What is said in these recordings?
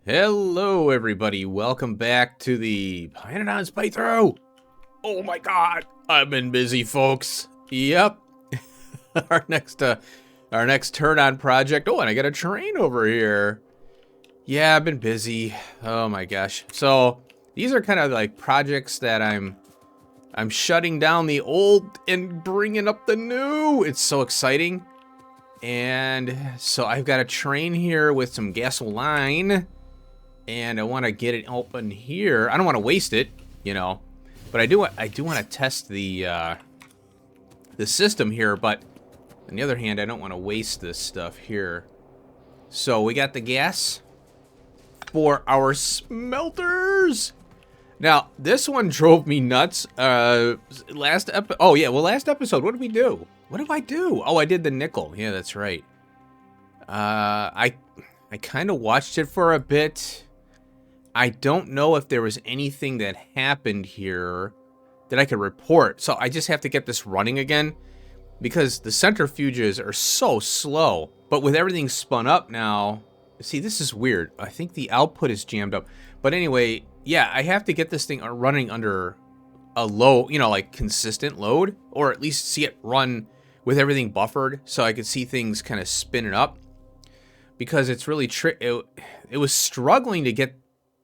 Hello, everybody. Welcome back to the pYanodons playthrough. Oh my god, I've been busy, folks. Yep. our next turn on project. Oh, and I got a train over here. Yeah, I've been busy. Oh my gosh. So these are kind of like projects that I'm shutting down the old and bringing up the new. It's so exciting. And so I've got a train here with some gasoline. And I want to get it open here. I don't want to waste it, you know, but I do want to test the system here. But on the other hand, I don't want to waste this stuff here. So we got the gas for our smelters. Now this one drove me nuts. Last episode, what did we do? What did I do? Oh, I did the nickel. Yeah, that's right. I kind of watched it for a bit. I don't know if there was anything that happened here that I could report. So I just have to get this running again because the centrifuges are so slow. But with everything spun up now, see, this is weird. I think the output is jammed up. But anyway, yeah, I have to get this thing running under a low, you know, like consistent load, or at least see it run with everything buffered so I could see things kind of spinning up because it's really it was struggling to get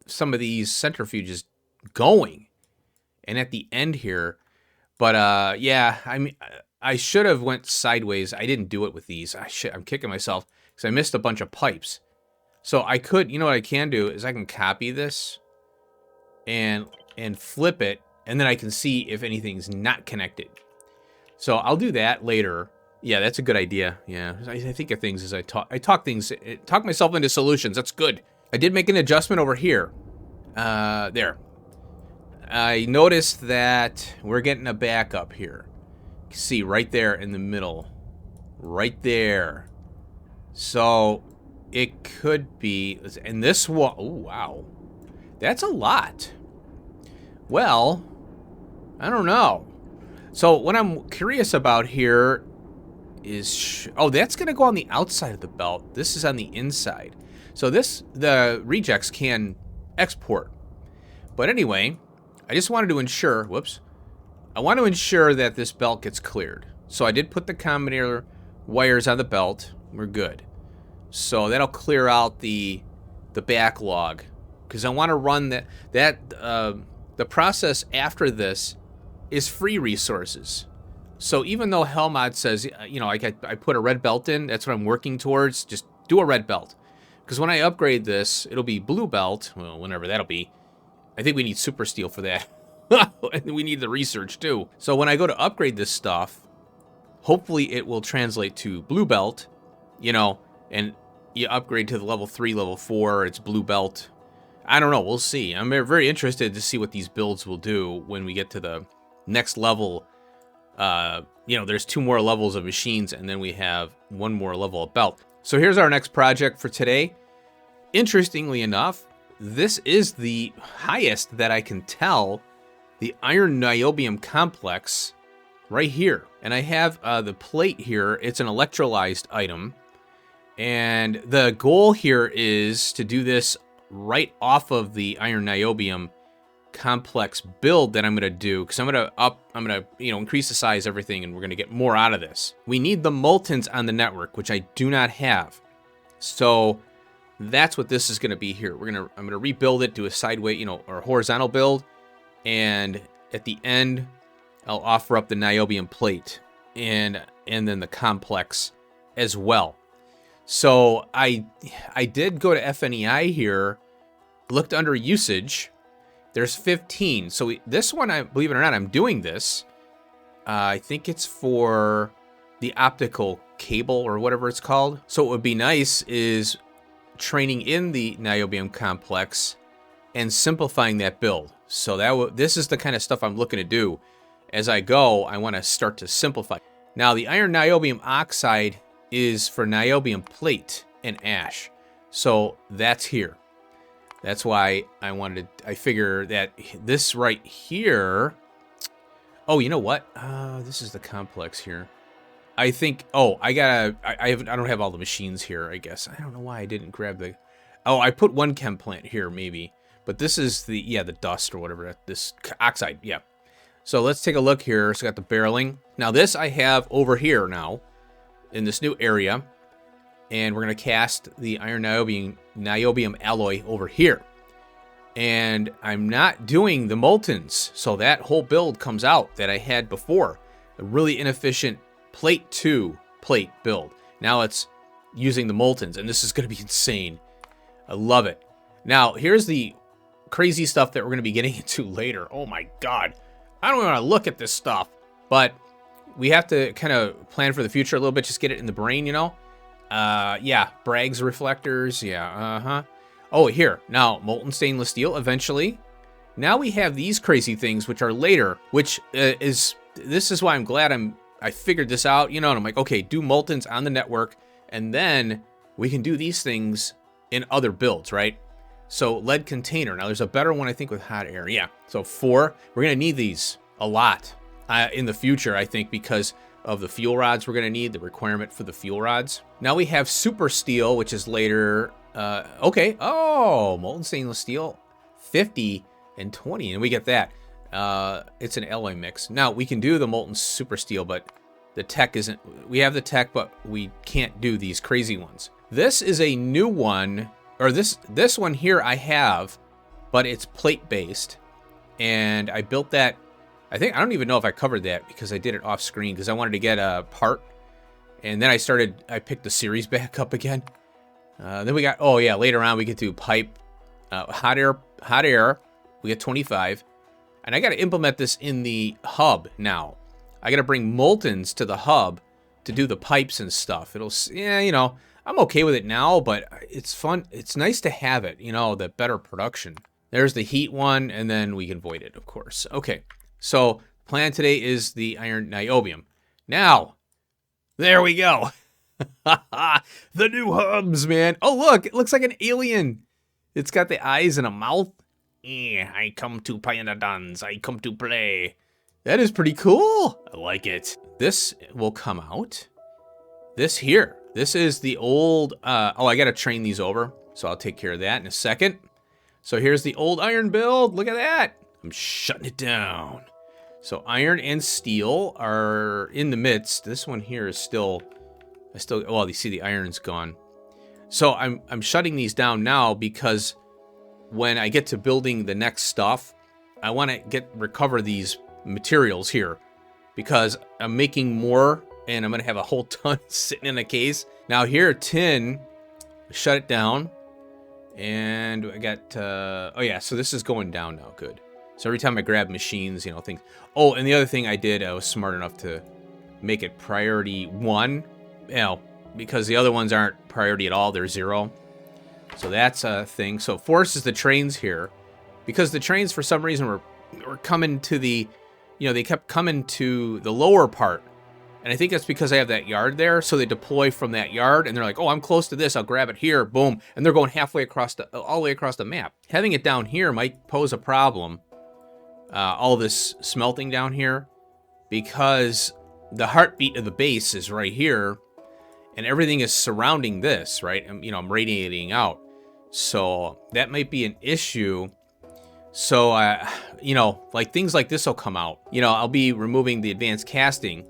some of these centrifuges going, and at the end here, but yeah, I mean, I should have went sideways. I didn't do it with these. I'm kicking myself because I missed a bunch of pipes. So I could, you know what I can do is I can copy this and flip it, and then I can see if anything's not connected. So I'll do that later. Yeah, that's a good idea. Yeah, I think of things as I talk myself into solutions. That's good. I did make an adjustment over here. There. I noticed that we're getting a backup here. See, right there in the middle. Right there. So, it could be... And this one... Oh, wow. That's a lot. Well, I don't know. So, what I'm curious about here is... Oh, that's going to go on the outside of the belt. This is on the inside. So the rejects can export. But anyway, I just wanted to ensure, I want to ensure that this belt gets cleared. So I did put the combinator wires on the belt. We're good. So that'll clear out the backlog. Because I want to run the process after this is free resources. So even though Hellmod says, you know, I put a red belt in, that's what I'm working towards, just do a red belt. Because when I upgrade this, it'll be blue belt. Well, whenever that'll be. I think we need super steel for that. And we need the research too. So when I go to upgrade this stuff, hopefully it will translate to blue belt, you know, and you upgrade to the level 3, level 4, it's blue belt. I don't know, we'll see. I'm very interested to see what these builds will do when we get to the next level. You know, there's 2 more levels of machines, and then we have 1 more level of belt. So here's our next project for today. Interestingly enough, this is the highest that I can tell the iron niobium complex right here. And I have the plate here. It's an electrolyzed item. And the goal here is to do this right off of the iron niobium complex build that I'm going to do, because I'm going to you know, increase the size, everything, and we're going to get more out of this. We need the moltens on the network, which I do not have. So that's what this is going to be here. I'm going to rebuild it, do a sideways, you know, or horizontal build, and at the end I'll offer up the niobium plate and then the complex as well. So I did go to FNEI here, looked under usage. There's 15. So this one, I believe it or not, I'm doing this. I think it's for the optical cable or whatever it's called. So what would be nice is training in the niobium complex and simplifying that build. So this is the kind of stuff I'm looking to do. As I go, I want to start to simplify. Now, the iron niobium oxide is for niobium plate and ash. So that's here. That's why I figure that this right here. Oh, you know what? This is the complex here. I think, I don't have all the machines here, I guess. I don't know why I didn't grab the, Oh, I put one chem plant here, maybe. But this is the, yeah, the dust or whatever. This oxide, yeah. So let's take a look here. So I got the barreling. Now this I have over here now in this new area. And we're going to cast the iron niobium alloy over here. And I'm not doing the moltens. So that whole build comes out that I had before. A really inefficient plate 2 plate build. Now it's using the moltens. And this is going to be insane. I love it. Now, here's the crazy stuff that we're going to be getting into later. Oh my god. I don't want to look at this stuff. But we have to kind of plan for the future a little bit. Just get it in the brain, you know? Yeah. Bragg's reflectors. Yeah. Oh, here. Now, molten stainless steel eventually. Now we have these crazy things, which are later, which this is why I'm glad I figured this out, you know, and I'm like, okay, do moltens on the network, and then we can do these things in other builds, right? So lead container. Now there's a better one, I think, with hot air. Yeah. So 4, we're going to need these a lot in the future, I think, because of the fuel rods we're going to need, the requirement for the fuel rods. Now we have super steel, which is later. Okay. Oh, molten stainless steel, 50 and 20. And we get that. It's an alloy mix. Now we can do the molten super steel, but the tech isn't. We have the tech, but we can't do these crazy ones. This is a new one, or this one here I have, but it's plate based, and I built that. I don't even know if I covered that because I did it off screen because I wanted to get a part, and then I picked the series back up again. Then we got, oh yeah, later on we get to pipe, hot air. We get 25, and I got to implement this in the hub now. I got to bring moltens to the hub to do the pipes and stuff. Yeah, you know. I'm okay with it now, but it's fun. It's nice to have it, you know, the better production. There's the heat one, and then we can void it, of course. Okay, so plan today is the iron niobium. Now, there we go. The new hubs, man. Oh, look, it looks like an alien. It's got the eyes and a mouth. Yeah, I come to pYanodons. I come to play. That is pretty cool. I like it. This will come out. This here. This is the old, oh, I got to train these over, so I'll take care of that in a second. So here's the old iron build. Look at that. I'm shutting it down. So iron and steel are in the midst. This one here is still, well, you see the iron's gone. So I'm shutting these down now because when I get to building the next stuff, I want to recover these materials here because I'm making more. And I'm going to have a whole ton sitting in a case. Now here, tin, shut it down. And I got, oh yeah, so this is going down now, good. So every time I grab machines, you know, things. Oh, and the other thing I did, I was smart enough to make it priority 1. You know, because the other ones aren't priority at all, they're 0. So that's a thing. So force is the trains here. Because the trains, for some reason, were coming to the, you know, they kept coming to the lower part. And I think that's because I have that yard there, so they deploy from that yard, and they're like, oh, I'm close to this, I'll grab it here, boom. And they're going halfway across all the way across the map. Having it down here might pose a problem, all this smelting down here, because the heartbeat of the base is right here, and everything is surrounding this, right? And, you know, I'm radiating out. So that might be an issue. So, you know, like things like this will come out. You know, I'll be removing the advanced casting,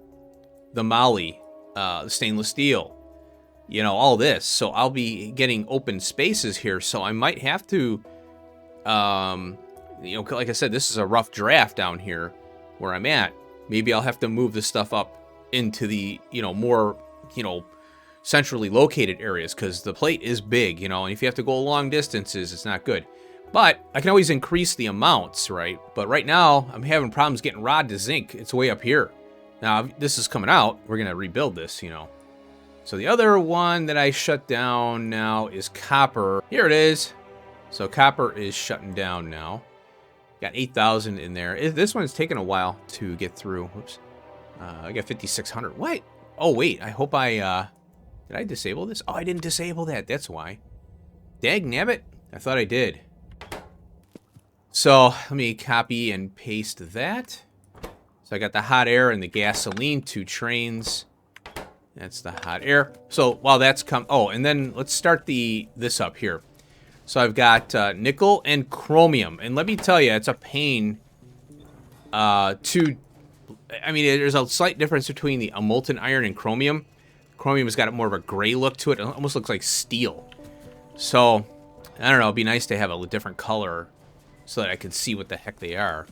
the moly, the stainless steel, you know, all this. So I'll be getting open spaces here. So I might have to, you know, like I said, this is a rough draft down here where I'm at. Maybe I'll have to move this stuff up into the, you know, more, you know, centrally located areas because the plate is big, you know, and if you have to go long distances, it's not good. But I can always increase the amounts, right? But right now, I'm having problems getting rod to zinc. It's way up here. Now, this is coming out. We're going to rebuild this, you know. So the other one that I shut down now is copper. Here it is. So copper is shutting down now. Got 8,000 in there. This one's taking a while to get through. Whoops. I got 5,600. What? Oh, wait. I hope I, did I disable this? Oh, I didn't disable that. That's why. Dagnabbit. I thought I did. So let me copy and paste that. So I got the hot air and the gasoline, 2 trains. That's the hot air. So while that's oh, and then let's start this up here. So I've got nickel and chromium. And let me tell you, it's a pain to... I mean, there's a slight difference between the molten iron and chromium. Chromium has got more of a gray look to it. It almost looks like steel. So, I don't know. It'd be nice to have a different color so that I can see what the heck they are.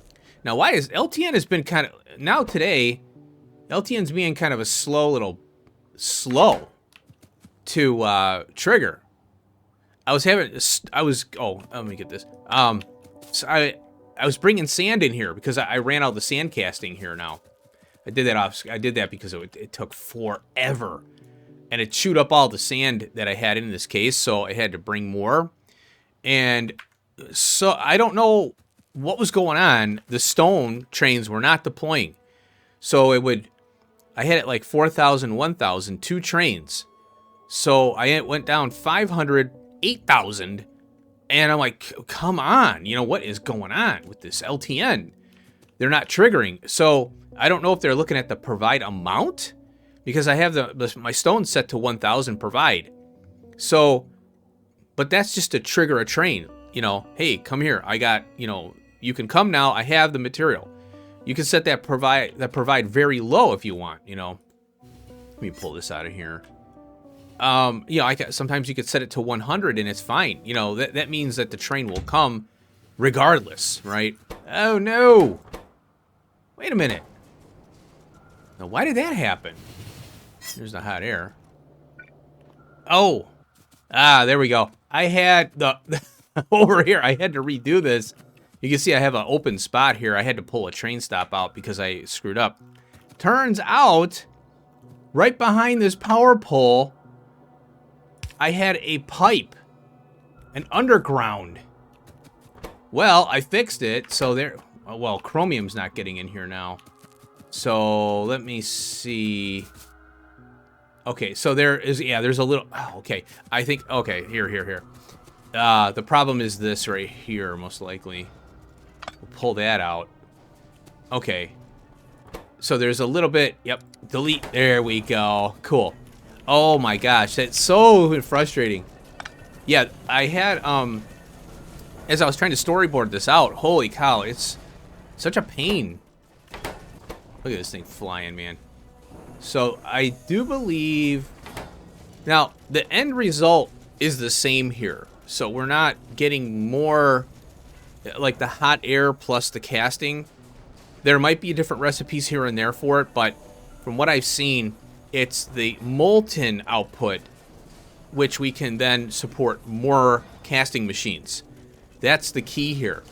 Now, why is... LTN has been kind of... Now, today, LTN's being kind of a slow to trigger. Oh, let me get this. So I was bringing sand in here because I ran out of the sand casting here now. I did that because it took forever. And it chewed up all the sand that I had in this case, so I had to bring more. And so I don't know what was going on. The stone trains were not deploying. So I had it like 4,000, 1,000, 2 trains. So I went down 500, 8,000. And I'm like, come on, what is going on with this LTN? They're not triggering. So I don't know if they're looking at the provide amount, because I have my stone set to 1,000 provide. So, but that's just to trigger a train. Hey, come here. I got, you can come now. I have the material. You can set that provide very low if you want. Let me pull this out of here. Sometimes you could set it to 100 and it's fine. That means that the train will come regardless, right? Oh no! Wait a minute. Now, why did that happen? There's the hot air. Oh, there we go. I had over here. I had to redo this. You can see I have an open spot here. I had to pull a train stop out because I screwed up. Turns out, right behind this power pole, I had a pipe, an underground. Well, I fixed it, so well, chromium's not getting in here now. So, let me see. Okay, so there's a little, okay. I think, okay, here. The problem is this right here, most likely. We'll pull that out. Okay. So there's a little bit, yep, delete, there we go, cool. Oh my gosh, that's so frustrating. Yeah, I had, as I was trying to storyboard this out, holy cow, it's such a pain. Look at this thing flying, man. So I do believe, now the end result is the same here. So we're not getting more, like the hot air plus the casting. There might be different recipes here and there for it, but from what I've seen, it's the molten output, which we can then support more casting machines. That's the key here.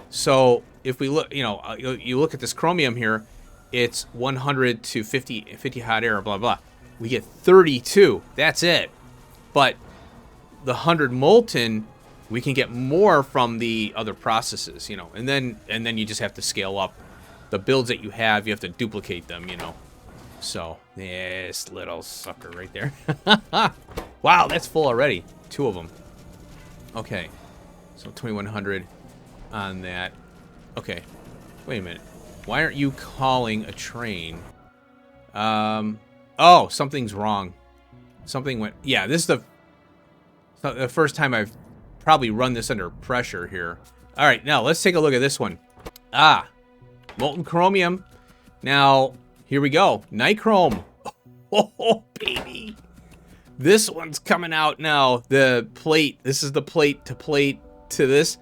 So if we look, you look at this chromium here, it's 100 to 50 hot air, blah, blah. We get 32. That's it. But the 100 molten, we can get more from the other processes, and then you just have to scale up the builds that you have. You have to duplicate them, So, this little sucker right there. Wow, that's full already. 2 of them. Okay. So 2100 on that. Okay. Wait a minute. Why aren't you calling a train? Oh, something's wrong. Something went... Yeah, this is the first time I've probably run this under pressure here. All right, now let's take a look at this one. Molten chromium. Now, here we go. Nichrome. Oh, baby. This one's coming out now. The plate. This is the plate to this.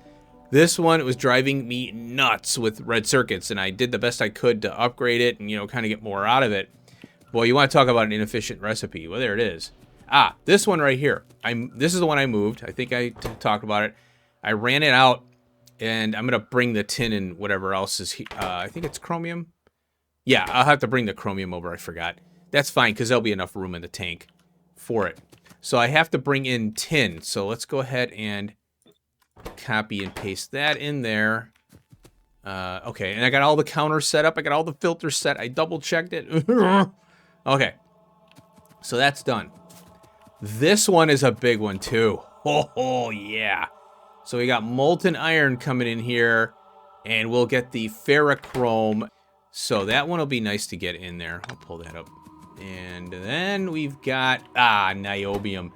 This one was driving me nuts with red circuits, and I did the best I could to upgrade it and, kind of get more out of it. Boy, you want to talk about an inefficient recipe. Well, there it is. This one right here. This is the one I moved. I think I talked about it. I ran it out, and I'm going to bring the tin and whatever else is here. I think it's chromium. Yeah, I'll have to bring the chromium over. I forgot. That's fine, because there'll be enough room in the tank for it. So I have to bring in tin. So let's go ahead and copy and paste that in there. Okay, and I got all the counters set up. I got all the filters set. I double-checked it. Okay, so that's done. This one is a big one, too. Oh, yeah. So we got molten iron coming in here, and we'll get the ferrochrome. So that one will be nice to get in there. I'll pull that up. And then we've got, niobium.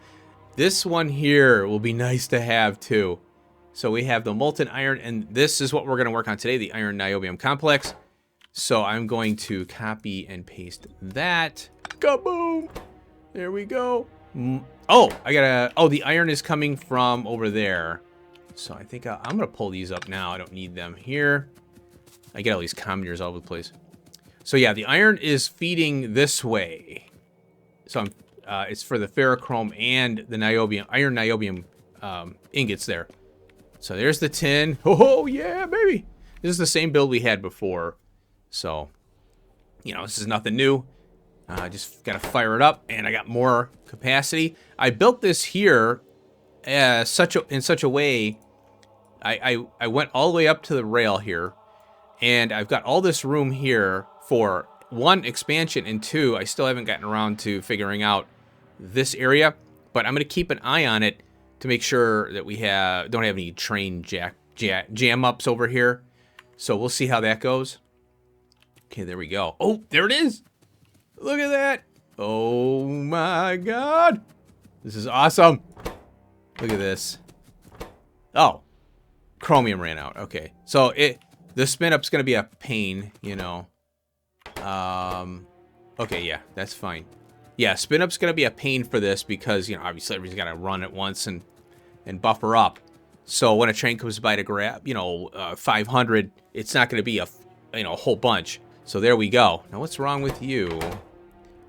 This one here will be nice to have too. So we have the molten iron, and this is what we're going to work on today, the iron niobium complex. So I'm going to copy and paste that. Kaboom! There we go. Oh, the iron is coming from over there. So I think I'm going to pull these up now. I don't need them here. I get all these commenters all over the place. So yeah, the iron is feeding this way. So it's for the ferrochrome and the niobium, iron niobium ingots there. So there's the tin. Oh yeah, baby. This is the same build we had before. So, you know, this is nothing new. Just got to fire it up, and I got more capacity. I built this here in such a way. I went all the way up to the rail here, and I've got all this room here for 1, expansion, and 2, I still haven't gotten around to figuring out this area, but I'm going to keep an eye on it to make sure that we don't have any train jam ups over here. So we'll see how that goes. Okay, there we go. Oh, there it is. Look at that. Oh my God. This is awesome. Look at this. Oh, chromium ran out. Okay, so the spin up's gonna be a pain, you know. Okay, yeah, that's fine. Yeah, spin up's gonna be a pain for this because, you know, obviously everybody's gotta run at once and buffer up. So when a train comes by to grab, you know, 500, it's not gonna be a whole bunch. So there we go. Now what's wrong with you?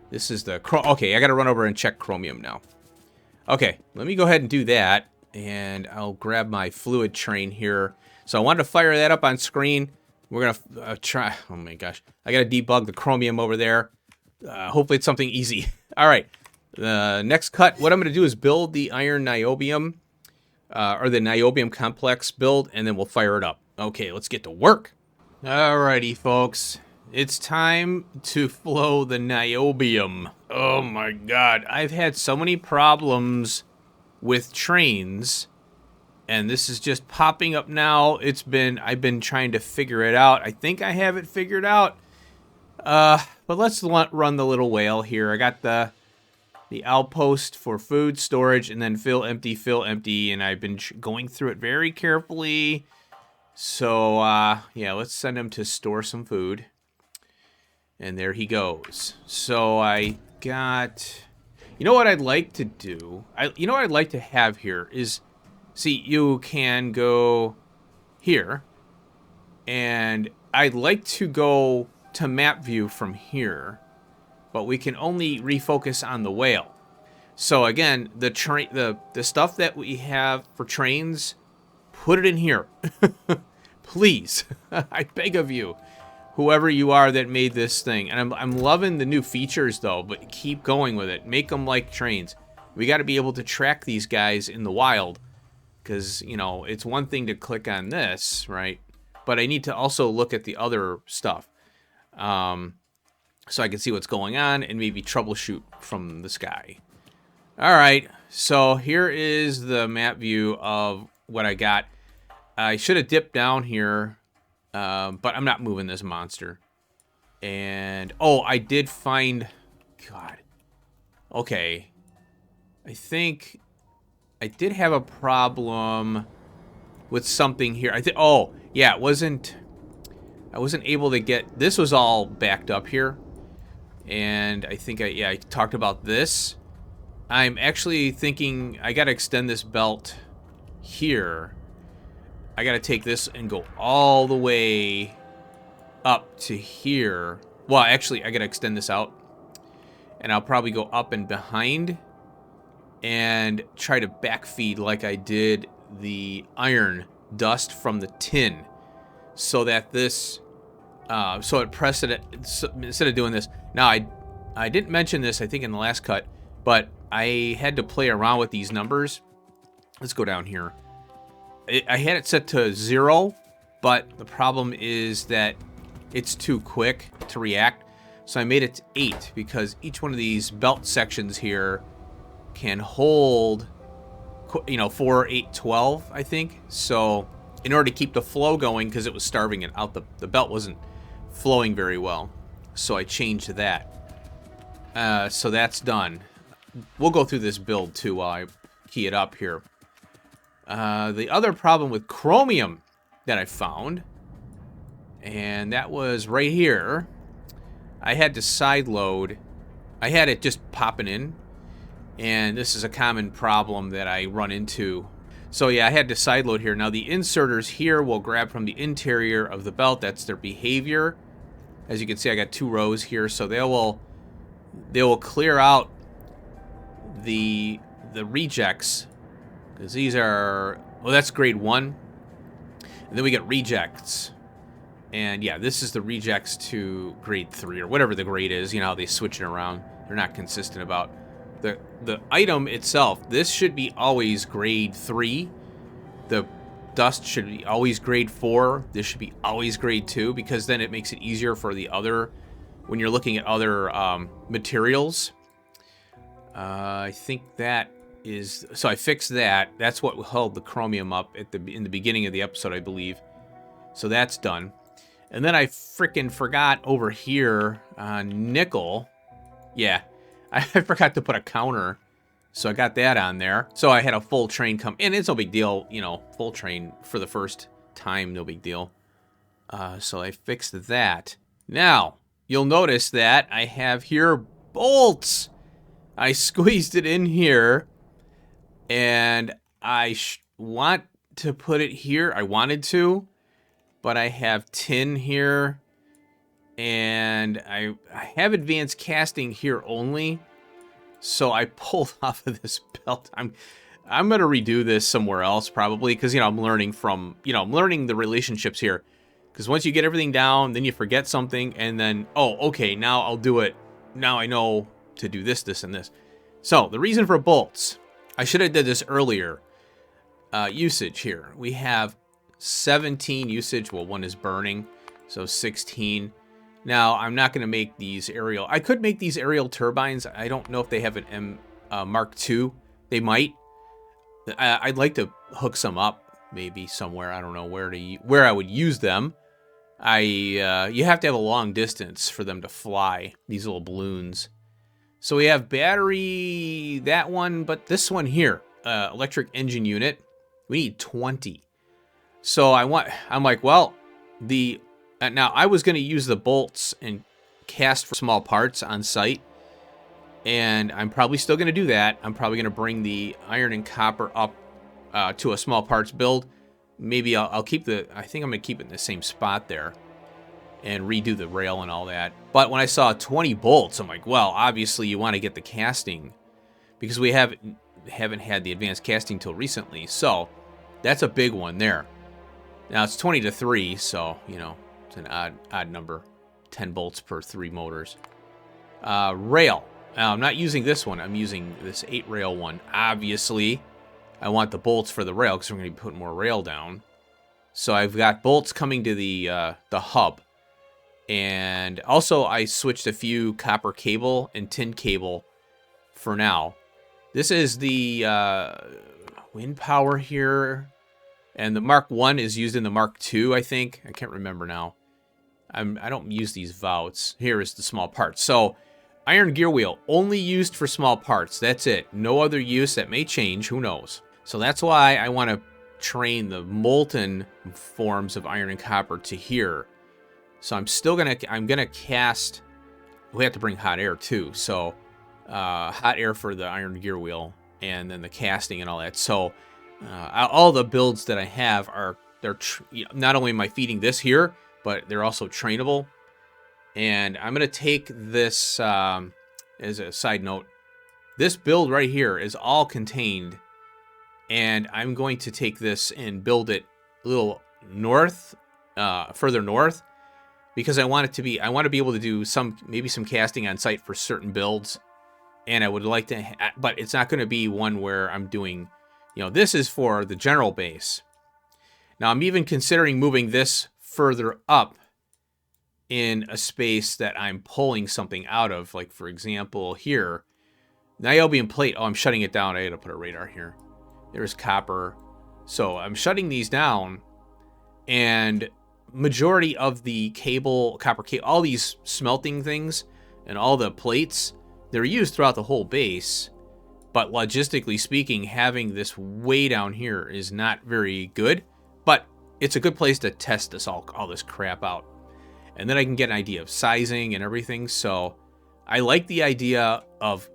This is the okay, I gotta run over and check chromium now. Okay, let me go ahead and do that, and I'll grab my fluid train here. So I wanted to fire that up on screen. We're gonna try. Oh my gosh, I gotta debug the chromium over there. Hopefully it's something easy. All right, the next cut. What I'm gonna do is build the iron niobium, or the niobium complex build, and then we'll fire it up. Okay, let's get to work. Alrighty, folks. It's time to flow the niobium. Oh my God, I've had so many problems with trains, and this is just popping up now. I've been trying to figure it out. I think I have it figured out. But let's run the little whale here. I got the outpost for food storage, and then fill empty, and I've been going through it very carefully. So, yeah, let's send him to store some food. And there he goes. So I got... You know what I'd like to do? You know what I'd like to have here is... See, you can go here. And I'd like to go to map view from here. But we can only refocus on the whale. So again, the stuff that we have for trains, put it in here. Please. I beg of you. Whoever you are that made this thing. And I'm loving the new features, though, but keep going with it. Make them like trains. We got to be able to track these guys in the wild. Because, you know, it's one thing to click on this, right? But I need to also look at the other stuff. So I can see what's going on and maybe troubleshoot from the sky. All right. So here is the map view of what I got. I should have dipped down here. But I'm not moving this monster. And, oh, I did find... God. Okay. I think I did have a problem with something here. Oh, yeah, I wasn't able to get... This was all backed up here. And I think I talked about this. I'm actually thinking I got to extend this belt here. I gotta take this and go all the way up to here. Well, actually, I gotta extend this out. And I'll probably go up and behind and try to backfeed like I did the iron dust from the tin. So that this, so it precedent, instead of doing this. Now, I didn't mention this, I think, in the last cut, but I had to play around with these numbers. Let's go down here. I had it set to 0, but the problem is that it's too quick to react. So I made it to 8 because each one of these belt sections here can hold, you know, 4, 8, 12, I think. So in order to keep the flow going, because it was starving it out, the belt wasn't flowing very well. So I changed that. So that's done. We'll go through this build too while key it up here. The other problem with chromium that I found, and that was right here, I had to side load. I had it just popping in, and this is a common problem that I run into. So yeah, I had to side load here. Now the inserters here will grab from the interior of the belt. That's their behavior. As you can see, I got 2 rows here, so they will clear out the rejects, because these are, well, that's grade 1, and then we get rejects. And yeah, this is the rejects to grade 3 or whatever the grade is. You know how they switch it around. They're not consistent about the item itself. This should be always grade 3. The dust should be always grade 4. This should be always grade 2, because then it makes it easier for the other, when you're looking at other materials. I think that is, so I fixed that. That's what held the chromium up at in the beginning of the episode, I believe. So that's done. And then I freaking forgot over here on nickel. Yeah, I forgot to put a counter, so I got that on there. So I had a full train come, and it's no big deal, you know, full train for the first time, no big deal. So I fixed that. Now, you'll notice that I have here bolts. I squeezed it in here, and I want to put it here. I wanted to, but I have tin here, and I have advanced casting here only. So I pulled off of this belt. I'm going to redo this somewhere else probably, because, you know, I'm learning from, you know, I'm learning the relationships here. Because once you get everything down, then you forget something, and then, oh, okay, now I'll do it. Now I know to do this, this, and this. So the reason for bolts, I should have did this earlier. Usage here. We have 17 usage. Well, one is burning, so 16. Now, I'm not going to make these aerial. I could make these aerial turbines. I don't know if they have an M Mark II. They might. I'd like to hook some up, maybe somewhere. I don't know where I would use them. You have to have a long distance for them to fly, these little balloons. So we have battery, that one, but this one here, electric engine unit, we need 20. So I'm like, well, now I was going to use the bolts and cast for small parts on site, and I'm probably still going to do that. I'm probably going to bring the iron and copper up to a small parts build. Maybe I'll keep I think I'm going to keep it in the same spot there and redo the rail and all that. But when I saw 20 bolts, I'm like, well, obviously you want to get the casting, because we haven't had the advanced casting till recently. So that's a big one there. Now it's 20 to 3, so, you know, it's an odd number. 10 bolts per 3 motors. Rail. Now, I'm not using this one. I'm using this 8 rail one. Obviously, I want the bolts for the rail, because we're going to be putting more rail down. So I've got bolts coming to the hub. And also I switched a few copper cable and tin cable for now. This is the wind power here. And the Mark I is used in the Mark II, I think. I can't remember now. I don't use these vouts. Here is the small parts. So, iron gear wheel, only used for small parts. That's it. No other use. That may change. Who knows? So that's why I want to train the molten forms of iron and copper to here. So I'm gonna cast. We have to bring hot air too. So hot air for the iron gear wheel, and then the casting and all that. So all the builds that I have they're not only am I feeding this here, but they're also trainable. And I'm gonna take this as a side note. This build right here is all contained, and I'm going to take this and build it a little north, further north. Because I want to be able to do maybe some casting on site for certain builds, and I would like to, but it's not going to be one where I'm doing, you know, this is for the general base. Now I'm even considering moving this further up in a space that I'm pulling something out of, like for example here, niobium plate. Oh, I'm shutting it down. I had to put a radar here. There's copper, so I'm shutting these down, and majority of the copper cable, all these smelting things and all the plates, they're used throughout the whole base, But logistically speaking, having this way down here is not very good. But it's a good place to test this all this crap out. And then I can get an idea of sizing and everything. So I like the idea of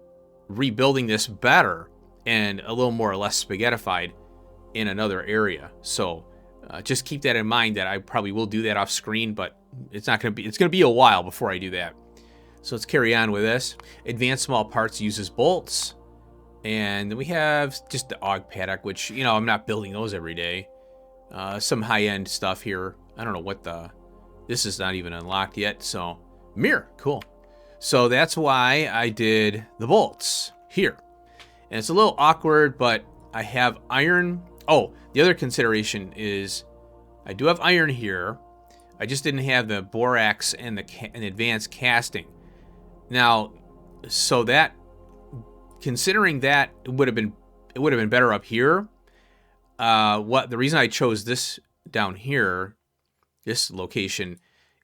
rebuilding this better and a little more or less spaghettified in another area. So just keep that in mind that I probably will do that off screen, but it's going to be a while before I do that. So let's carry on with this. Advanced small parts uses bolts. And then we have just the AUG paddock, which, you know, I'm not building those every day. Some high-end stuff here. I don't know what this is not even unlocked yet. So mirror, cool. So that's why I did the bolts here. And it's a little awkward, but I have iron. Oh, the other consideration is I do have iron here. I just didn't have the borax and the advanced casting. Now, so that, considering that it would have been better up here. The reason I chose this down here, this location,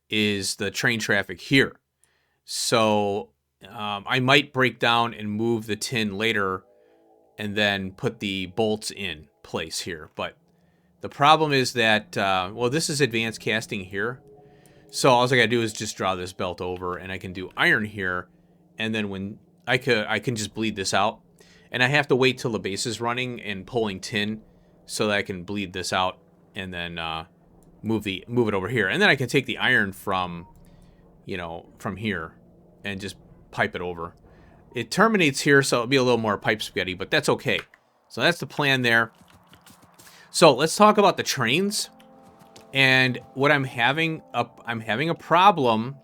is the train traffic here. So I might break down and move the tin later and then put the bolts in place here. But the problem is that, well, this is advanced casting here. So all I gotta do is just draw this belt over, and I can do iron here. And then when I can just bleed this out. And I have to wait till the base is running and pulling tin so that I can bleed this out and then move it over here. And then I can take the iron from, you know, from here and just pipe it over. It terminates here, so it'll be a little more pipe spaghetti, but that's okay. So that's the plan there. So let's talk about the trains. And what I'm having a problem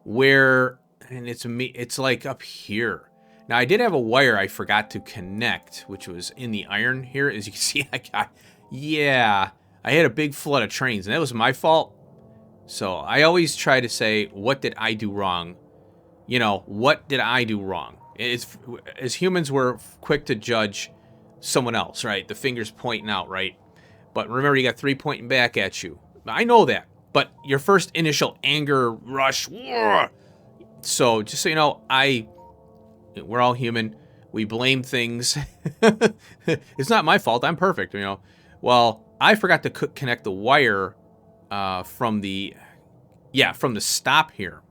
where, and it's like up here. Now I did have a wire I forgot to connect, which was in the iron here. As you can see, I had a big flood of trains, and that was my fault. So I always try to say, what did I do wrong? You know, what did I do wrong? As humans, we're quick to judge someone else, right? The finger's pointing out, right? But remember, you got 3 pointing back at you. I know that, but your first initial anger rush. So just so you know, we're all human. We blame things. It's not my fault. I'm perfect, you know. Well, I forgot to connect the wire from the stop here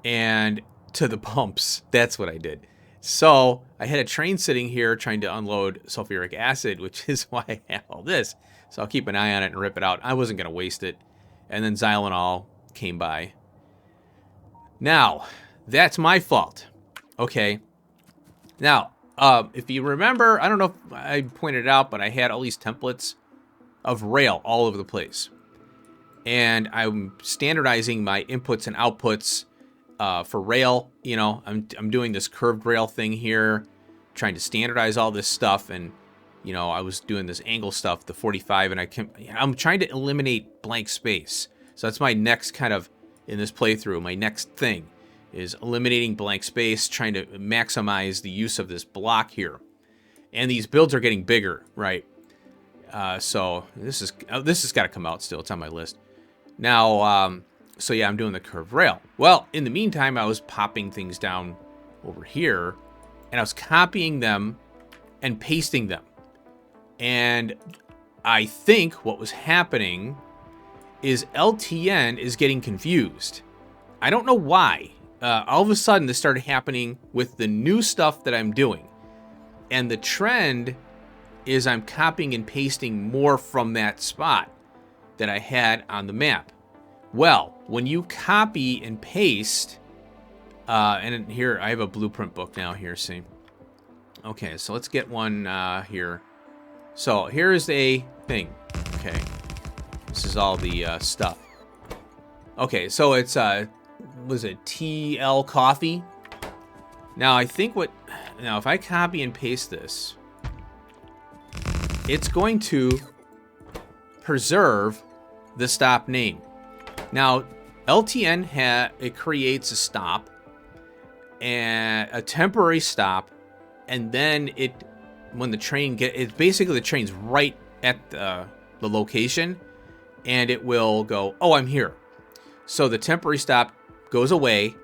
and to the pumps. That's what I did. So I had a train sitting here trying to unload sulfuric acid, which is why I have all this. So I'll keep an eye on it and rip it out. I wasn't going to waste it. And then Xylenol came by. Now, that's my fault. Okay. Now, if you remember, I don't know if I pointed it out, but I had all these templates of rail all over the place. And I'm standardizing my inputs and outputs for rail. You know, I'm doing this curved rail thing here, trying to standardize all this stuff. And, you know, I was doing this angle stuff, the 45, and I'm trying to eliminate blank space. So that's my next kind of, in this playthrough, my next thing is eliminating blank space, trying to maximize the use of this block here. And these builds are getting bigger, right? So this has got to come out still. It's on my list. Now, so yeah, I'm doing the curved rail. Well, in the meantime, I was popping things down over here, and I was copying them and pasting them. And I think what was happening is LTN is getting confused. I don't know why. All of a sudden, this started happening with the new stuff that I'm doing. And the trend is I'm copying and pasting more from that spot that I had on the map. Well, when you copy and paste, and here, I have a blueprint book now here, see? Okay, so let's get one here. So here's a thing, okay? This is all the stuff. Okay, so it's, was it TL coffee? Now, I think now if I copy and paste this, it's going to preserve the stop name. Now, LTN it creates a stop and a temporary stop, and then when the train it's basically the train's right at the location, and it will go, oh, I'm here. So the temporary stop goes away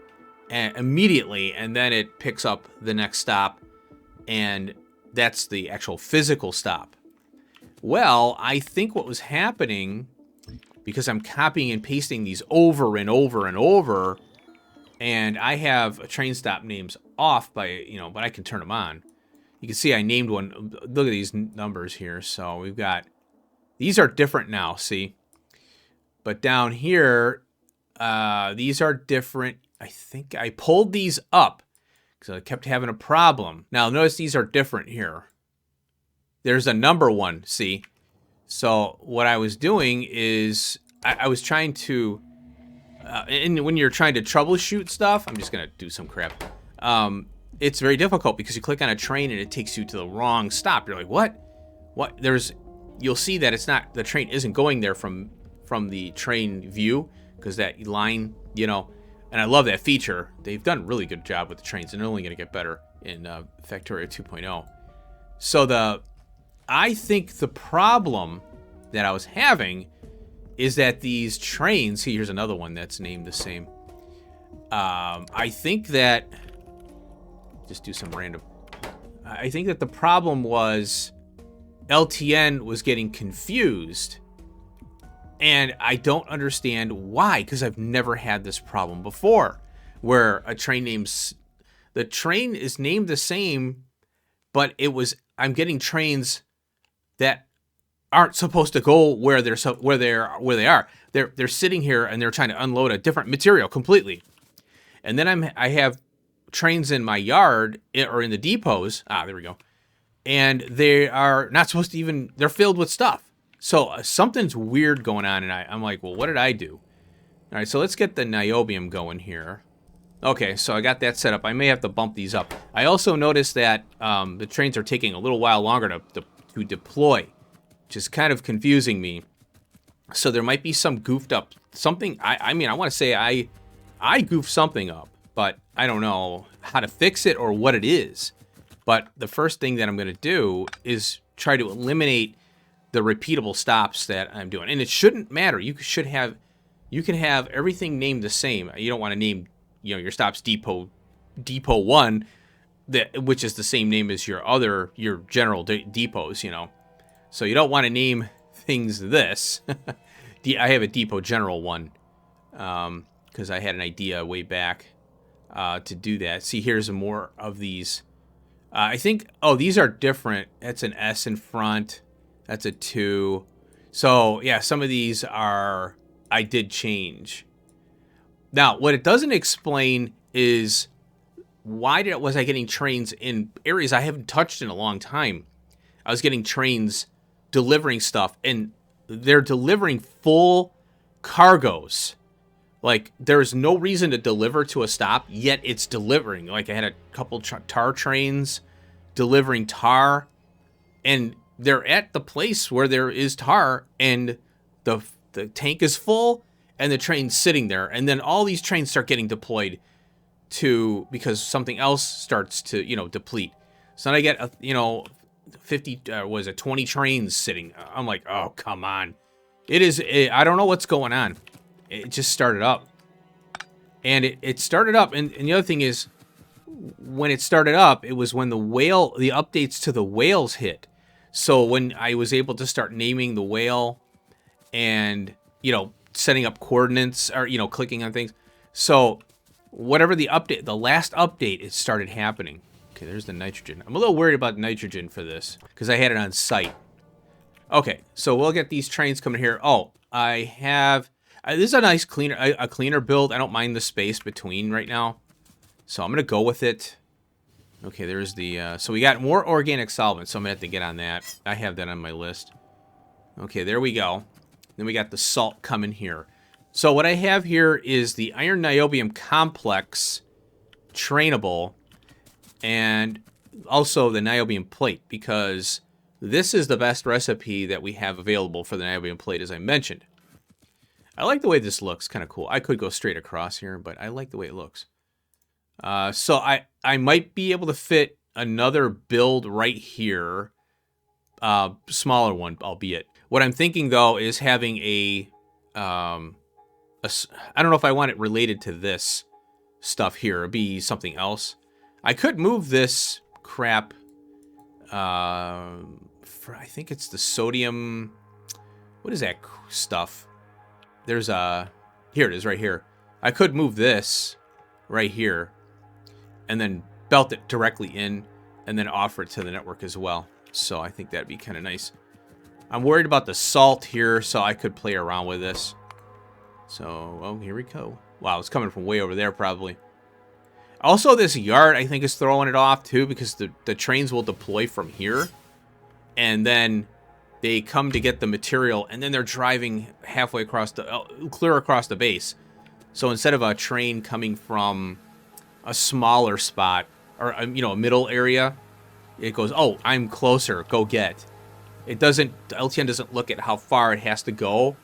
and immediately, and then it picks up the next stop and that's the actual physical stop. Well, I think what was happening, because I'm copying and pasting these over and over and over, and I have train stop names off by, you know, but I can turn them on. You can see I named one. Look at these numbers here. So we've got, these are different now, see? But down here, these are different. I think I pulled these up because I kept having a problem. Now, notice these are different here. There's a number one, see? So what I was doing is I was trying to, and when you're trying to troubleshoot stuff, I'm just going to do some crap. It's very difficult because you click on a train and it takes you to the wrong stop. You're like, what? What? You'll see that it's not, the train isn't going there from the train view because that line, you know, and I love that feature. They've done a really good job with the trains, and they're only going to get better in Factorio 2.0. So I think the problem that I was having is that these trains, see, here's another one that's named the same. I think that, just do some random, I think that the problem was LTN was getting confused, and I don't understand why, because I've never had this problem before, where a train names, the train is named the same, but I'm getting trains that aren't supposed to go where they are. They're sitting here and they're trying to unload a different material completely. And then I have trains in my yard or in the depots. There we go. And they are not supposed to even, they're filled with stuff. So something's weird going on, and I'm like, well, what did I do? All right, so let's get the niobium going here. Okay, so I got that set up. I may have to bump these up. I also noticed that the trains are taking a little while longer to deploy, which is kind of confusing me. So there might be some goofed up something. I mean, I want to say I goofed something up, but I don't know how to fix it or what it is. But the first thing that I'm going to do is try to eliminate the repeatable stops that I'm doing. And it shouldn't matter. You can have everything named the same. You don't want to name, you know, your stops depot 1, which is the same name as your general depots, you know. So you don't want to name things this. I have a depot general 1 because I had an idea way back to do that. See, here's more of these. I think, oh, these are different. That's an S in front. That's a 2. So, yeah, some of these I did change. Now, what it doesn't explain is why was I getting trains in areas I haven't touched in a long time. I was getting trains delivering stuff, and they're delivering full cargoes. Like, there's no reason to deliver to a stop, yet it's delivering. Like, I had a couple tar trains delivering tar, and they're at the place where there is tar, and the tank is full, and the train's sitting there. And then all these trains start getting deployed because something else starts to, you know, deplete. So then I get, 20 trains sitting. I'm like, oh, come on. I don't know what's going on. It just started up. And it started up, and the other thing is, when it started up, it was when the updates to the whales hit. So when I was able to start naming the whale and, you know, setting up coordinates or, you know, clicking on things. So whatever the last update, it started happening. Okay, there's the nitrogen. I'm a little worried about nitrogen for this because I had it on site. Okay, so we'll get these trains coming here. Oh, I have, this is a nice cleaner build. I don't mind the space between right now. So I'm going to go with it. Okay, there's the, so we got more organic solvent, so I'm going to have to get on that. I have that on my list. Okay, there we go. Then we got the salt coming here. So what I have here is the iron niobium complex trainable, and also the niobium plate, because this is the best recipe that we have available for the niobium plate, as I mentioned. I like the way this looks, kind of cool. I could go straight across here, but I like the way it looks. So I might be able to fit another build right here, smaller one, albeit. What I'm thinking though is having I don't know if I want it related to this stuff here. It'd be something else. I could move this crap I think it's the sodium. What is that stuff? There's a... Here it is right here. I could move this right here and then belt it directly in and then offer it to the network as well. So I think that'd be kind of nice. I'm worried about the salt here, so I could play around with this. So, oh, here we go. Wow, it's coming from way over there probably. Also, this yard, I think, is throwing it off, too, because the trains will deploy from here. And then they come to get the material, and then they're driving halfway across clear across the base. So instead of a train coming from a smaller spot, or, you know, a middle area, it goes, oh, I'm closer, go get. It doesn't, LTN doesn't look at how far it has to go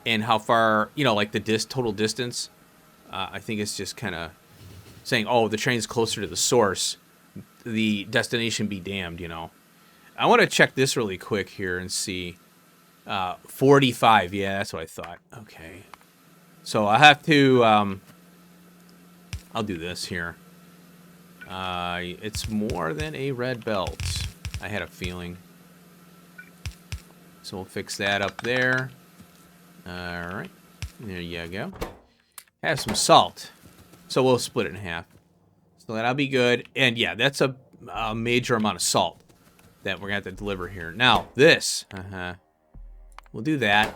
and how far, you know, like the total distance. I think it's just kind of saying, oh, the train's closer to the source, the destination be damned, you know. I want to check this really quick here and see. 45, yeah, that's what I thought. Okay. So I have to, I'll do this here. It's more than a red belt. I had a feeling. So we'll fix that up there. Alright. There you go. Have some salt. So we'll split it in half. So that'll be good. And yeah, that's a major amount of salt that we're going to have to deliver here. Now, this. We'll do that.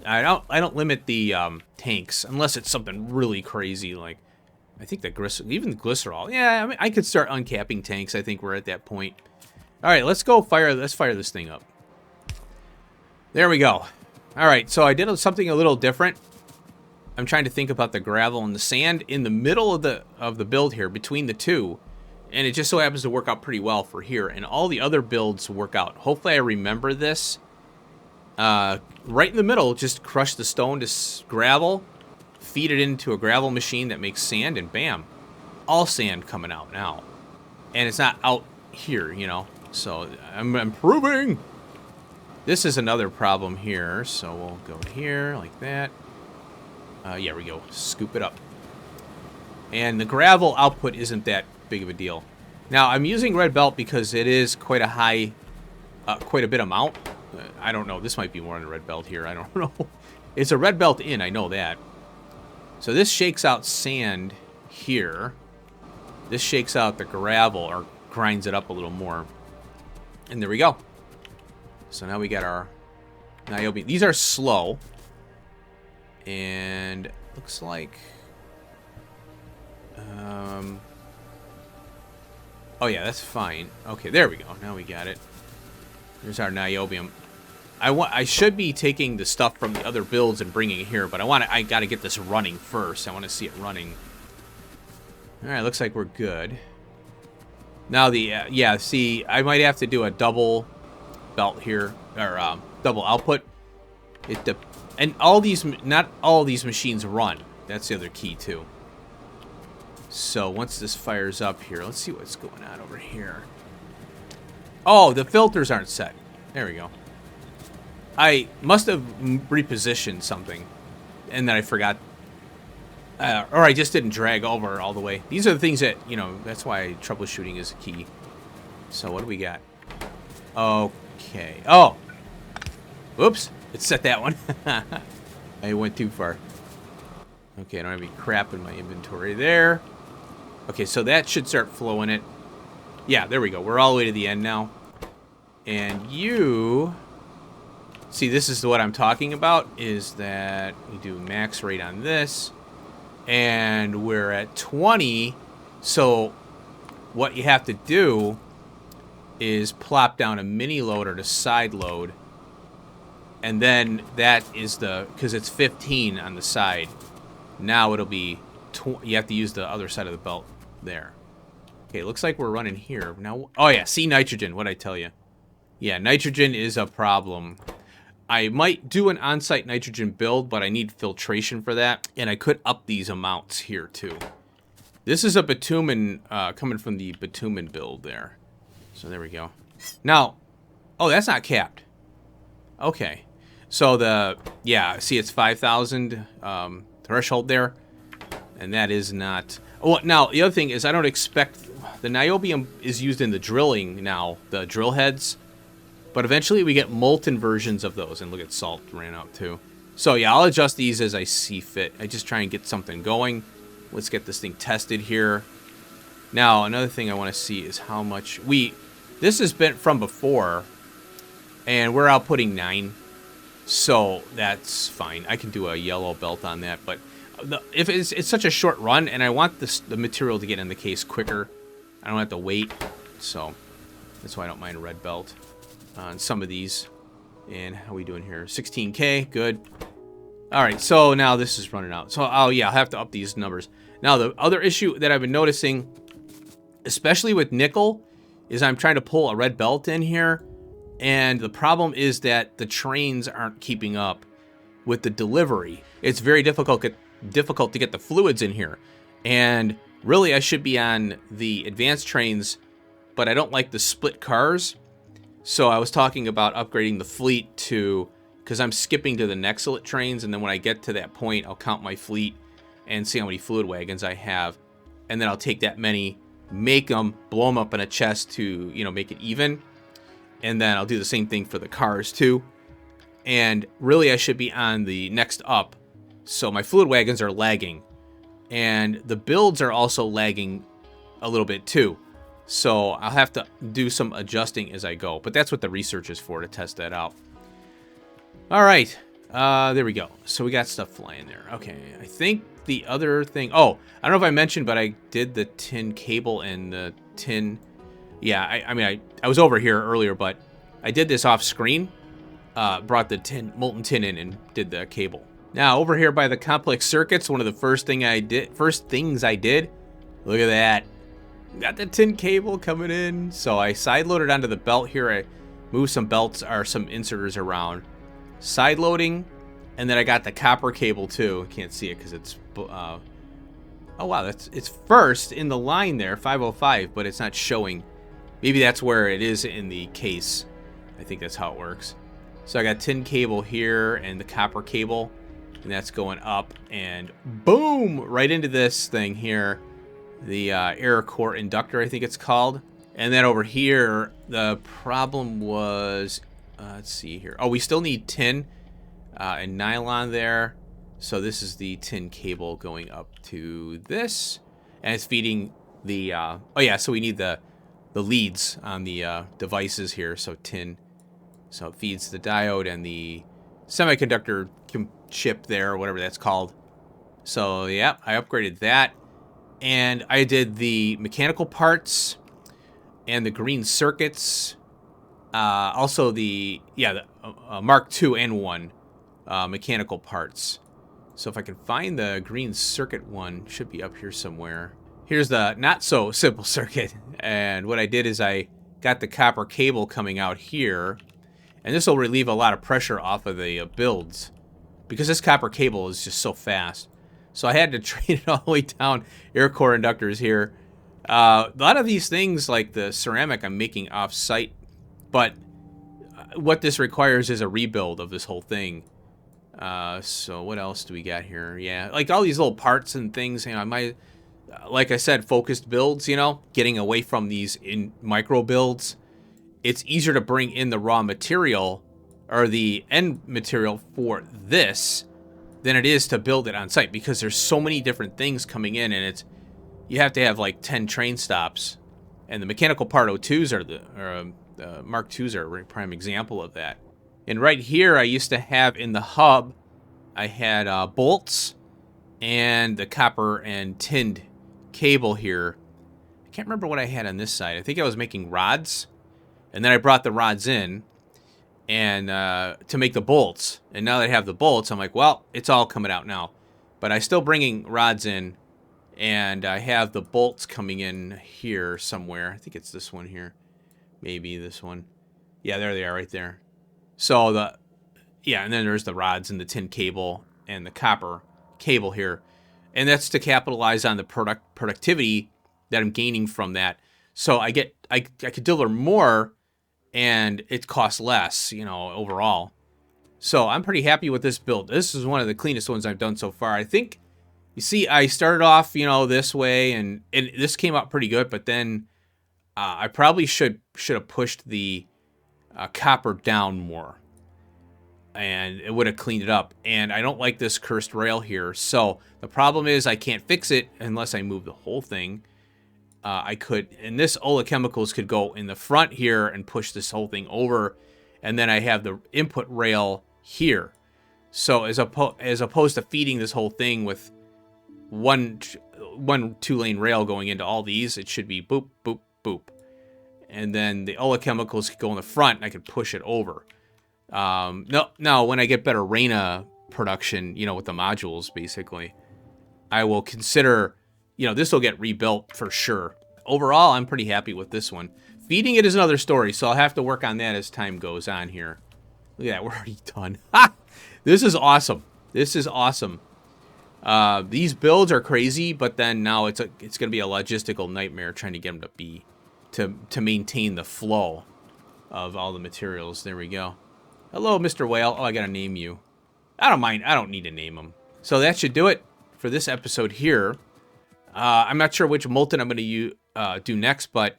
I don't limit the tanks unless it's something really crazy like I think the even the glycerol. Yeah, I mean I could start uncapping tanks. I think we're at that point. All right, let's fire this thing up. There we go. All right, so I did something a little different. I'm trying to think about the gravel and the sand in the middle of the build here between the two. And it just so happens to work out pretty well for here. And all the other builds work out. Hopefully I remember this. Right in the middle, just crush the stone to gravel. Feed it into a gravel machine that makes sand. And bam. All sand coming out now. And it's not out here, you know. So I'm improving. This is another problem here. So we'll go here like that. Yeah, we go. Scoop it up. And the gravel output isn't that big of a deal. Now, I'm using red belt because it is quite a high, quite a bit amount. I don't know. This might be more than a red belt here. I don't know. It's a red belt in. I know that. So this shakes out sand here. This shakes out the gravel or grinds it up a little more. And there we go. So now we got our niobium. These are slow. And looks like... oh yeah, that's fine. Okay, there we go. Now we got it. There's our niobium. I should be taking the stuff from the other builds and bringing it here, but I got to get this running first. I want to see it running. All right, looks like we're good. Now the yeah, see, I might have to do a double belt here or double output. And not all these machines run. That's the other key too. So once this fires up here, let's see what's going on over here. Oh, the filters aren't set. There we go. I must have repositioned something, and then I forgot, or I just didn't drag over all the way. These are the things that, you know, that's why troubleshooting is key. So what do we got? Okay. Oh. Whoops. It set that one. I went too far. Okay, I don't have any crap in my inventory there. Okay, so that should start flowing it. Yeah, there we go. We're all the way to the end now. And you... See, this is what I'm talking about, is that we do max rate on this. And we're at 20. So what you have to do is plop down a mini load or a side load. And then that is the, because it's 15 on the side. Now it'll be, you have to use the other side of the belt there. Okay, looks like we're running here. Now, oh yeah, see nitrogen, what'd I tell you? Yeah, nitrogen is a problem. I might do an on-site nitrogen build, but I need filtration for that. And I could up these amounts here too. This is a bitumen, coming from the bitumen build there. So there we go. Now, oh, that's not capped. Okay. So the, yeah, see it's 5,000 threshold there. And that is not, Well, now, the other thing is I don't expect... The niobium is used in the drilling now, the drill heads. But eventually we get molten versions of those. And look at salt ran out too. So yeah, I'll adjust these as I see fit. I just try and get something going. Let's get this thing tested here. Now, another thing I want to see is how much this has been from before. And we're outputting 9. So that's fine. I can do a yellow belt on that. But if it's such a short run and I want the material to get in the case quicker, I don't have to wait. So that's why I don't mind a red belt on some of these. And how are we doing here? 16K, good. All right, so now this is running out. So, oh yeah, I'll have to up these numbers. Now, the other issue that I've been noticing, especially with nickel, is I'm trying to pull a red belt in here. And the problem is that the trains aren't keeping up with the delivery. It's very difficult to get the fluids in here. And really, I should be on the advanced trains, but I don't like the split cars. So I was talking about upgrading the fleet to, because I'm skipping to the Nexalit trains, and then when I get to that point, I'll count my fleet and see how many fluid wagons I have. And then I'll take that many, make them, blow them up in a chest to, make it even. And then I'll do the same thing for the cars too. And really, I should be on the next up. So my fluid wagons are lagging. And the builds are also lagging a little bit too. So I'll have to do some adjusting as I go. But that's what the research is for, to test that out. All right. There we go. So we got stuff flying there. Okay. I think the other thing... Oh, I don't know if I mentioned, but I did the tin cable and the tin... Yeah, I was over here earlier, but I did this off screen. Brought the molten tin in and did the cable. Now, over here by the complex circuits, one of the first things I did... Look at that. Got the tin cable coming in. So I side loaded onto the belt here. I moved some belts or some inserters around. Side loading. And then I got the copper cable too. Can't see it because it's... oh wow, it's first in the line there, 505, but it's not showing. Maybe that's where it is in the case. I think that's how it works. So I got tin cable here and the copper cable. And that's going up. And boom! Right into this thing here. The air core inductor, I think it's called. And then over here, the problem was, let's see here. Oh, we still need tin and nylon there. So this is the tin cable going up to this. And it's feeding the, oh yeah, so we need the leads on the devices here. So tin, so it feeds the diode and the semiconductor chip there, or whatever that's called. So yeah, I upgraded that. And I did the mechanical parts and the green circuits. Also the Mark II and 1 mechanical parts. So if I can find the green circuit one, should be up here somewhere. Here's the not so simple circuit. And what I did is I got the copper cable coming out here. And this will relieve a lot of pressure off of the builds. Because this copper cable is just so fast. So I had to train it all the way down, air core inductors here. A lot of these things, like the ceramic, I'm making off-site. But what this requires is a rebuild of this whole thing. So what else do we got here? Yeah, like all these little parts and things. I might, like I said, focused builds, getting away from these in micro builds. It's easier to bring in the raw material or the end material for this than it is to build it on site, because there's so many different things coming in, and you have to have like 10 train stops. And the mechanical part O2s are the Mark IIs are a prime example of that. And right here, I used to have in the hub, I had bolts and the copper and tinned cable here. I can't remember what I had on this side. I think I was making rods, and then I brought the rods in and to make the bolts. And now that I have the bolts, I'm like, well, it's all coming out now. But I'm still bringing rods in, and I have the bolts coming in here somewhere. I think it's this one here. Maybe this one. Yeah, there they are right there. So and then there's the rods and the tin cable and the copper cable here. And that's to capitalize on the productivity that I'm gaining from that. So I could deliver more, and it costs less, overall. So I'm pretty happy with this build. This is one of the cleanest ones I've done so far. I think You see, I started off, you know, this way, and this came out pretty good, but then I probably should have pushed the copper down more, and it would have cleaned it up. And I don't like this cursed rail here, so the problem is I can't fix it unless I move the whole thing. I could, and this oleochemicals could go in the front here and push this whole thing over, and then I have the input rail here. So as opposed to feeding this whole thing with one 2-lane rail going into all these, it should be boop, boop, boop. And then the oleochemicals could go in the front, and I could push it over. No, when I get better Reina production, you know, with the modules, basically, I will consider, you know, this will get rebuilt for sure. Overall, I'm pretty happy with this one. Feeding it is another story, so I'll have to work on that as time goes on here. Look at that, we're already done. Ha! This is awesome. This is awesome. These builds are crazy, but then now it's going to be a logistical nightmare trying to get them to maintain the flow of all the materials. There we go. Hello, Mr. Whale. Oh, I gotta name you. I don't mind. I don't need to name him. So that should do it for this episode here. I'm not sure which molten I'm going to do next, but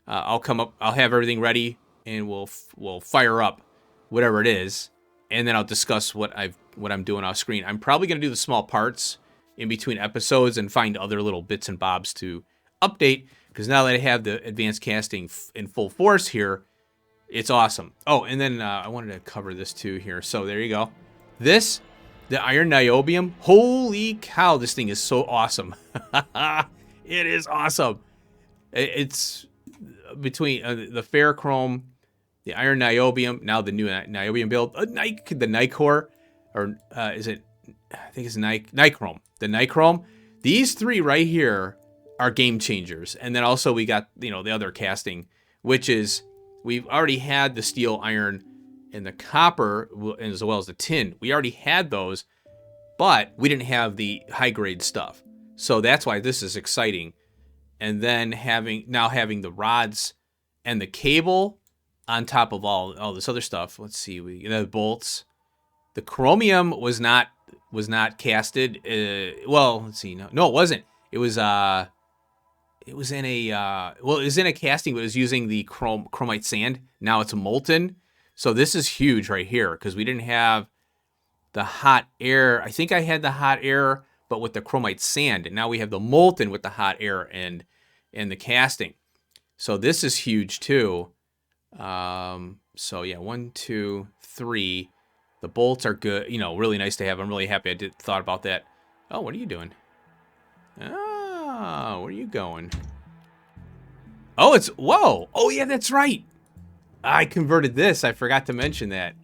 I'll have everything ready, and we'll fire up whatever it is, and then I'll discuss what I'm doing off screen. I'm probably going to do the small parts in between episodes and find other little bits and bobs to update, because now that I have the advanced casting in full force here, it's awesome. Oh, and then I wanted to cover this too here. So there you go. The iron niobium. Holy cow, this thing is so awesome. It is awesome. It's between the ferrochrome, the iron niobium, now the new niobium build, the nicor, or is it? I think it's nichrome. The nichrome. These three right here are game changers. And then also we got, you know, the other casting, which is, we've already had the steel, iron, and the copper, as well as the tin. We already had those, but we didn't have the high-grade stuff. So that's why this is exciting. And then now having the rods and the cable on top of all this other stuff. Let's see, the bolts. The chromium was not casted. Well, let's see. No, it wasn't. It was in a casting, but it was using the chromite sand. Now it's molten. So this is huge right here, because we didn't have the hot air. I think I had the hot air, but with the chromite sand. And now we have the molten with the hot air and the casting. So this is huge too. So yeah, 1, 2, 3. The bolts are good. You know, really nice to have. I'm really happy I thought about that. Oh, what are you doing? Oh, where are you going? Oh, whoa. Oh, yeah, that's right. I converted this. I forgot to mention that.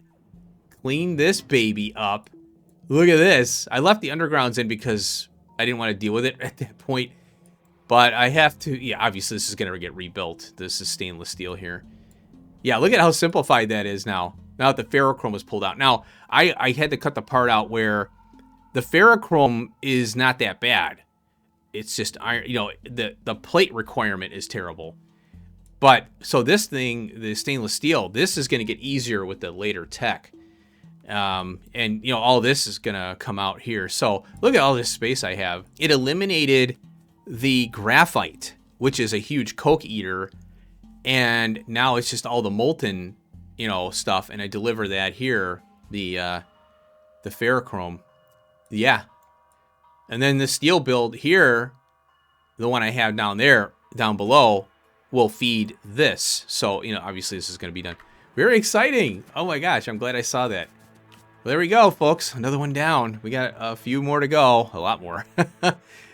Clean this baby up. Look at this. I left the undergrounds in because I didn't want to deal with it at that point. But I have to, yeah, obviously this is going to get rebuilt. This is stainless steel here. Yeah, look at how simplified that is now. Now that the ferrochrome was pulled out. Now, I had to cut the part out where the ferrochrome is not that bad. It's just iron, you know, the plate requirement is terrible. But, so this thing, the stainless steel, this is going to get easier with the later tech. And, you know, all this is going to come out here. So, look at all this space I have. It eliminated the graphite, which is a huge coke eater. And now it's just all the molten, you know, stuff. And I deliver that here, the ferrochrome. Yeah. And then the steel build here, the one I have down below, will feed this. So, you know, obviously this is going to be done. Very exciting. Oh my gosh, I'm glad I saw that. Well, there we go, folks. Another one down. We got a few more to go. A lot more.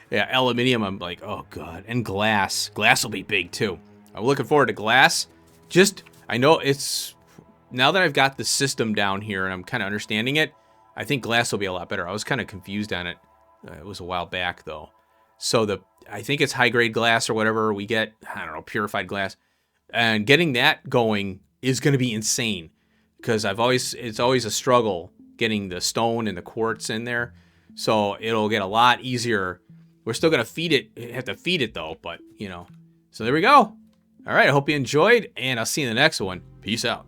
Yeah, aluminium, I'm like, oh god. And glass. Glass will be big too. I'm looking forward to glass. I know it's, now that I've got the system down here and I'm kind of understanding it, I think glass will be a lot better. I was kind of confused on it. It was a while back though. So I think it's high grade glass or whatever we get. I don't know, purified glass. And getting that going is going to be insane, because it's always a struggle getting the stone and the quartz in there. So it'll get a lot easier. We're still going to have to feed it though, but you know. So there we go. All right, I hope you enjoyed, and I'll see you in the next one. Peace out.